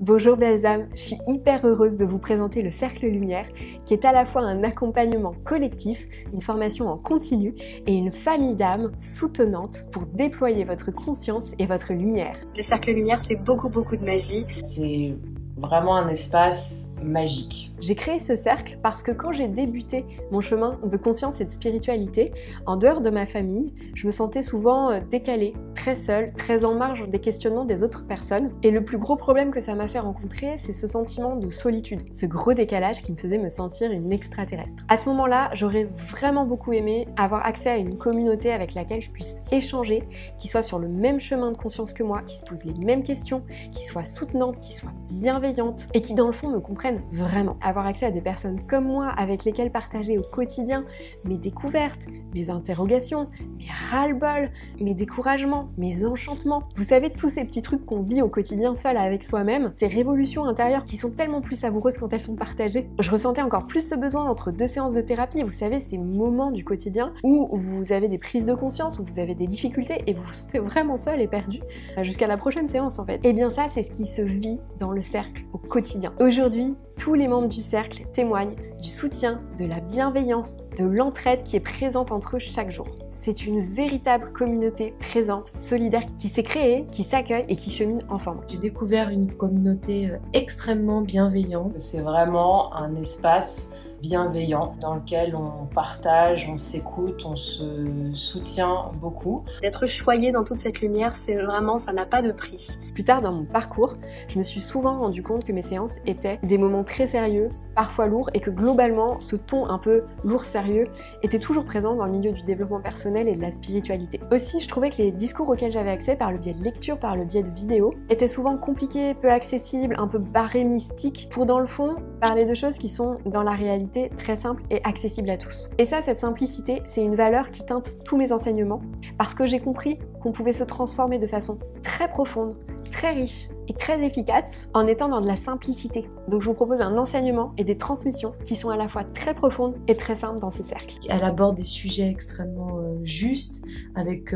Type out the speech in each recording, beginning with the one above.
Bonjour belles âmes, je suis hyper heureuse de vous présenter le Cercle Lumière qui est à la fois un accompagnement collectif, une formation en continu et une famille d'âmes soutenantes pour déployer votre conscience et votre lumière. Le Cercle Lumière, c'est beaucoup de magie. C'est vraiment un espace magique. J'ai créé ce cercle parce que quand j'ai débuté mon chemin de conscience et de spiritualité, en dehors de ma famille, je me sentais souvent décalée, très seule, très en marge des questionnements des autres personnes. Et le plus gros problème que ça m'a fait rencontrer, c'est ce sentiment de solitude, ce gros décalage qui me faisait me sentir une extraterrestre. À ce moment-là, j'aurais vraiment beaucoup aimé avoir accès à une communauté avec laquelle je puisse échanger, qui soit sur le même chemin de conscience que moi, qui se pose les mêmes questions, qui soit soutenante, qui soit bienveillante et qui dans le fond me comprenne vraiment. Avoir accès à des personnes comme moi avec lesquelles partager au quotidien mes découvertes, mes interrogations, mes ras-le-bol, mes découragements, mes enchantements. Vous savez, tous ces petits trucs qu'on vit au quotidien seul avec soi-même, ces révolutions intérieures qui sont tellement plus savoureuses quand elles sont partagées. Je ressentais encore plus ce besoin entre deux séances de thérapie, vous savez, ces moments du quotidien où vous avez des prises de conscience, où vous avez des difficultés et vous vous sentez vraiment seul et perdu jusqu'à la prochaine séance en fait. Et bien ça, c'est ce qui se vit dans le cercle au quotidien. Aujourd'hui, tous les membres du cercle témoignent du soutien, de la bienveillance, de l'entraide qui est présente entre eux chaque jour. C'est une véritable communauté présente, solidaire, qui s'est créée, qui s'accueille et qui chemine ensemble. J'ai découvert une communauté extrêmement bienveillante. C'est vraiment un espace bienveillant dans lequel on partage, on s'écoute, on se soutient beaucoup. D'être choyé dans toute cette lumière, c'est vraiment, ça n'a pas de prix. Plus tard dans mon parcours, je me suis souvent rendu compte que mes séances étaient des moments très sérieux, parfois lourds, et que globalement, ce ton un peu lourd-sérieux était toujours présent dans le milieu du développement personnel et de la spiritualité. Aussi, je trouvais que les discours auxquels j'avais accès par le biais de lecture, par le biais de vidéos, étaient souvent compliqués, peu accessibles, un peu barrés, mystiques, pour dans le fond, parler de choses qui sont dans la réalité très simples et accessibles à tous. Et ça, cette simplicité, c'est une valeur qui teinte tous mes enseignements, parce que j'ai compris qu'on pouvait se transformer de façon très profonde, très riche et très efficace en étant dans de la simplicité. Donc je vous propose un enseignement et des transmissions qui sont à la fois très profondes et très simples dans ce cercle. Elle aborde des sujets extrêmement justes, avec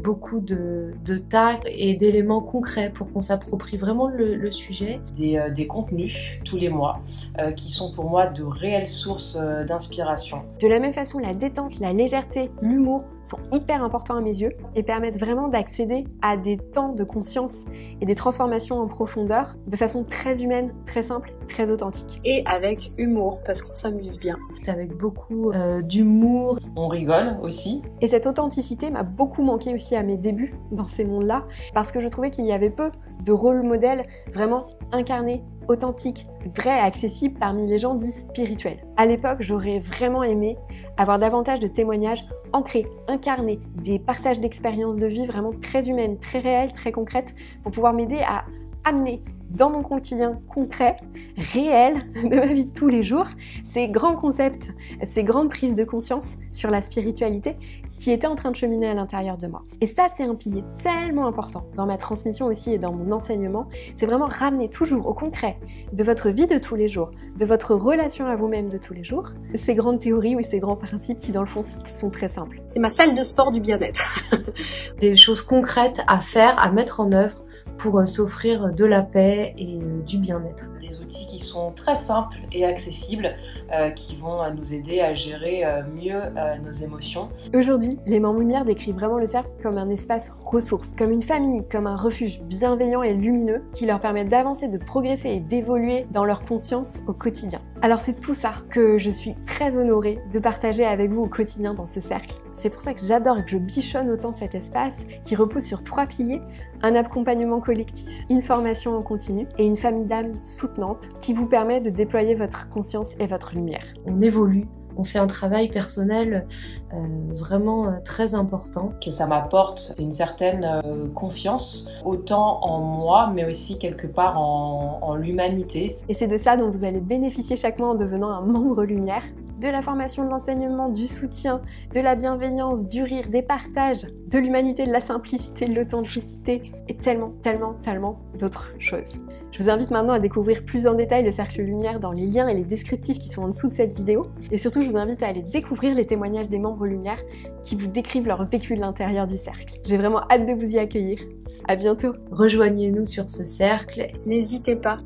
beaucoup de tact et d'éléments concrets pour qu'on s'approprie vraiment le sujet. Des contenus tous les mois qui sont pour moi de réelles sources d'inspiration. De la même façon, la détente, la légèreté, l'humour sont hyper importants à mes yeux et permettent vraiment d'accéder à des temps de conscience et des transformations en profondeur de façon très humaine, très simple, très authentique. Et avec humour, parce qu'on s'amuse bien. Avec beaucoup d'humour. On rigole aussi. Et cette authenticité m'a beaucoup manqué aussi à mes débuts dans ces mondes-là, parce que je trouvais qu'il y avait peu de rôle modèle vraiment incarné, authentique, vrai et accessible parmi les gens dits spirituels. À l'époque, j'aurais vraiment aimé avoir davantage de témoignages ancrés, incarnés, des partages d'expériences de vie vraiment très humaines, très réelles, très concrètes, pour pouvoir m'aider à amener dans mon quotidien concret, réel, de ma vie de tous les jours, ces grands concepts, ces grandes prises de conscience sur la spiritualité qui étaient en train de cheminer à l'intérieur de moi. Et ça, c'est un pilier tellement important dans ma transmission aussi et dans mon enseignement, c'est vraiment ramener toujours au concret de votre vie de tous les jours, de votre relation à vous-même de tous les jours, ces grandes théories ou ces grands principes qui dans le fond sont très simples. C'est ma salle de sport du bien-être. Des choses concrètes à faire, à mettre en œuvre pour s'offrir de la paix et du bien-être. Des outils qui sont très simples et accessibles, qui vont nous aider à gérer mieux nos émotions. Aujourd'hui, les membres Lumière décrivent vraiment le cercle comme un espace ressource, comme une famille, comme un refuge bienveillant et lumineux qui leur permet d'avancer, de progresser et d'évoluer dans leur conscience au quotidien. Alors c'est tout ça que je suis très honorée de partager avec vous au quotidien dans ce cercle. C'est pour ça que j'adore et que je bichonne autant cet espace qui repose sur 3 piliers, un accompagnement collectif, une formation en continu et une famille d'âmes soutenante qui vous permet de déployer votre conscience et votre lumière. On évolue, on fait un travail personnel vraiment très important. Que ça m'apporte une certaine confiance, autant en moi, mais aussi quelque part en l'humanité. Et c'est de ça dont vous allez bénéficier chaque mois en devenant un membre Lumière. de la formation, de l'enseignement, du soutien, de la bienveillance, du rire, des partages, de l'humanité, de la simplicité, de l'authenticité et tellement d'autres choses. Je vous invite maintenant à découvrir plus en détail le Cercle Lumière dans les liens et les descriptifs qui sont en dessous de cette vidéo. Et surtout, je vous invite à aller découvrir les témoignages des membres Lumière qui vous décrivent leur vécu de l'intérieur du cercle. J'ai vraiment hâte de vous y accueillir. À bientôt. Rejoignez-nous sur ce cercle. N'hésitez pas.